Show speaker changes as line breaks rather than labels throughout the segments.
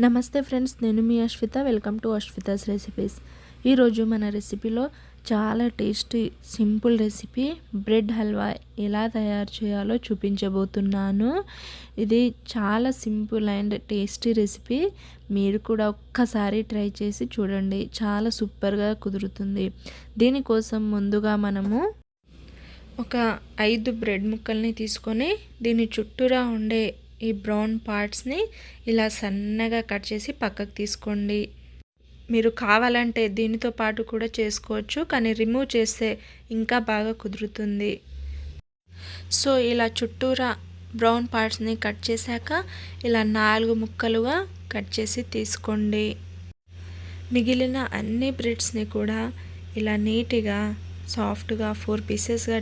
నమస్తే ఫ్రెండ్స్, నేను మీ Ashwitha. Welcome to Ashwitha's recipes. ఈరోజు మన రెసిపీలో చాలా tasty simple recipe bread halwa ఎలా తయారు చేయాలో చూపించబోతున్నాను. ఇది చాలా సింపుల్ అండ్ టేస్టీ రెసిపీ. మీరు కూడా ఒక్కసారి ట్రై చేసి చూడండి, చాలా సూపర్గా కుదురుతుంది. దీనికోసం ముందుగా మనము ఒక 5 బ్రెడ్ ముక్కల్ని తీసుకొని దీని చుట్టూరా ఉండే ఈ బ్రౌన్ పార్ట్స్ని ఇలా సన్నగా కట్ చేసి పక్కకు తీసుకోండి. మీరు కావాలంటే దీనితో పాటు కూడా చేసుకోవచ్చు, కానీ రిమూవ్ చేస్తే ఇంకా బాగా కుదురుతుంది. సో ఇలా చుట్టూరా బ్రౌన్ పార్ట్స్ని కట్ చేశాక ఇలా 4 ముక్కలుగా కట్ చేసి తీసుకోండి. మిగిలిన అన్ని బ్రెడ్స్ని కూడా ఇలా నీట్గా సాఫ్ట్గా 4 పీసెస్గా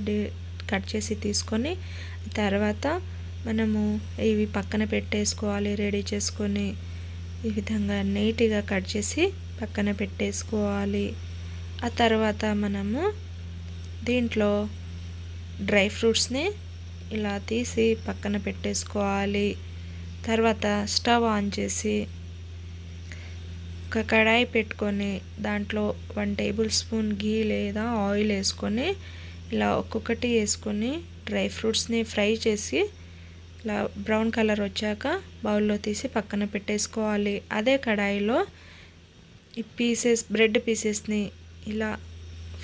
కట్ చేసి తీసుకొని తర్వాత మనము ఇవి పక్కన పెట్టేసుకోవాలి. రెడీ చేసుకొని ఈ విధంగా నీట్గా కట్ చేసి పక్కన పెట్టేసుకోవాలి. ఆ తర్వాత మనము దీంట్లో డ్రై ఫ్రూట్స్ని ఇలా తీసి పక్కన పెట్టేసుకోవాలి. తర్వాత స్టవ్ ఆన్ చేసి ఒక కడాయి పెట్టుకొని దాంట్లో 1 టేబుల్ స్పూన్ ఘీ లేదా ఆయిల్ వేసుకొని ఇలా ఒక్కొక్కటి వేసుకొని డ్రై ఫ్రూట్స్ని ఫ్రై చేసి ఇలా బ్రౌన్ కలర్ వచ్చాక బౌల్లో తీసి పక్కన పెట్టేసుకోవాలి. అదే కడాయిలో ఈ బ్రెడ్ పీసెస్ని ఇలా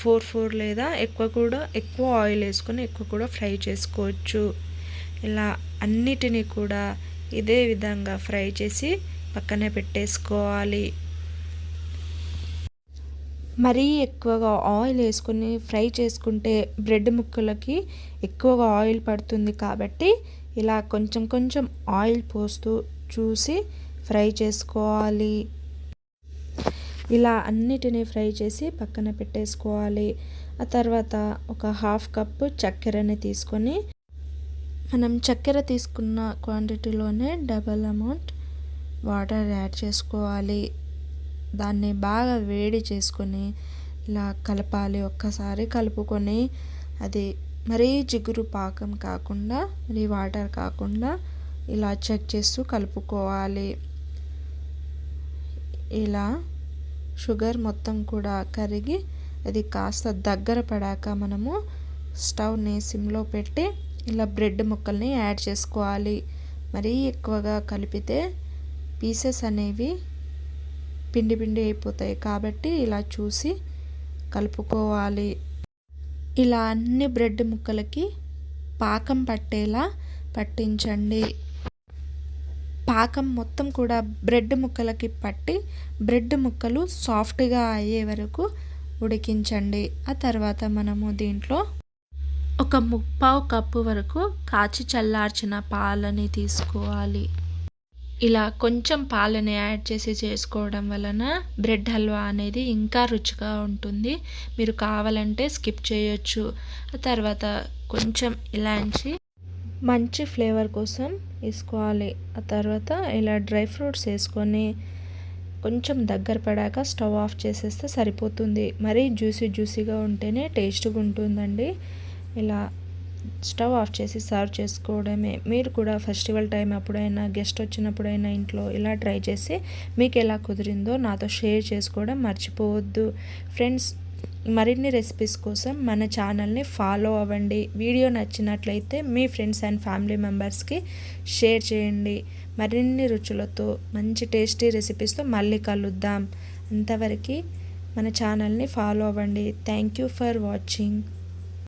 4 లేదా ఎక్కువ ఆయిల్ వేసుకొని ఎక్కువ కూడా ఫ్రై చేసుకోవచ్చు. ఇలా అన్నిటినీ కూడా ఇదే విధంగా ఫ్రై చేసి పక్కన పెట్టేసుకోవాలి. మరీ ఎక్కువగా ఆయిల్ వేసుకొని ఫ్రై చేసుకుంటే బ్రెడ్ ముక్కలకి ఎక్కువగా ఆయిల్ పడుతుంది, కాబట్టి ఇలా కొంచెం కొంచెం ఆయిల్ పోస్తూ చూసి ఫ్రై చేసుకోవాలి. ఇలా అన్నిటినీ ఫ్రై చేసి పక్కన పెట్టేసుకోవాలి. ఆ తర్వాత ఒక 1/2 కప్పు చక్కెరని తీసుకొని మనం చక్కెర తీసుకున్న క్వాంటిటీలోనే డబల్ అమౌంట్ వాటర్ యాడ్ చేసుకోవాలి. దాన్ని బాగా వేడి చేసుకొని ఇలా కలపాలి. ఒక్కసారి కలుపుకొని అది మరీ జిగురు పాకం కాకుండా మరీ వాటర్ కాకుండా ఇలా చెక్ చేస్తూ కలుపుకోవాలి. ఇలా షుగర్ మొత్తం కూడా కరిగి అది కాస్త దగ్గర పడాక మనము స్టవ్ని సిమ్లో పెట్టి ఇలా బ్రెడ్ ముక్కల్ని యాడ్ చేసుకోవాలి. మరీ ఎక్కువగా కలిపితే పీసెస్ అనేవి పిండి పిండి అయిపోతాయి, కాబట్టి ఇలా చూసి కలుపుకోవాలి. ఇలా అన్ని బ్రెడ్ ముక్కలకి పాకం పట్టేలా పట్టించండి. పాకం మొత్తం కూడా బ్రెడ్ ముక్కలకి పట్టి బ్రెడ్ ముక్కలు సాఫ్ట్గా అయ్యే వరకు ఉడికించండి. ఆ తర్వాత మనము దీంట్లో ఒక 3/4 కప్పు వరకు కాచి చల్లార్చిన పాలని తీసుకోవాలి. ఇలా కొంచెం పాలని యాడ్ చేసి చేసుకోవడం వలన బ్రెడ్ హల్వా అనేది ఇంకా రుచిగా ఉంటుంది. మీరు కావాలంటే స్కిప్ చేయొచ్చు. ఆ తర్వాత కొంచెం ఇలాంచి మంచి ఫ్లేవర్ కోసం వేసుకోవాలి. ఆ తర్వాత ఇలా డ్రై ఫ్రూట్స్ వేసుకొని కొంచెం దగ్గర పడాక స్టవ్ ఆఫ్ చేసేస్తే సరిపోతుంది. మరీ జ్యూసీగా ఉంటేనే టేస్ట్గా ఉంటుందండి. ఇలా స్టవ్ ఆఫ్ చేసి సర్వ్ చేసుకోవడమే. మీరు కూడా ఫెస్టివల్ టైం అప్పుడైనా గెస్ట్ వచ్చినప్పుడైనా ఇంట్లో ఇలా ట్రై చేసి మీకు ఎలా కుదిరిందో నాతో షేర్ చేసుకోవడం మర్చిపోవద్దు. ఫ్రెండ్స్, మరిన్ని రెసిపీస్ కోసం మన ఛానల్ని ఫాలో అవ్వండి. వీడియో నచ్చినట్లయితే మీ ఫ్రెండ్స్ అండ్ ఫ్యామిలీ మెంబర్స్కి షేర్ చేయండి. మరిన్ని రుచులతో మంచి టేస్టీ రెసిపీస్తో మళ్ళీ కలుద్దాం. అంతవరకు మన ఛానల్ని ఫాలో అవ్వండి. Thank you for watching.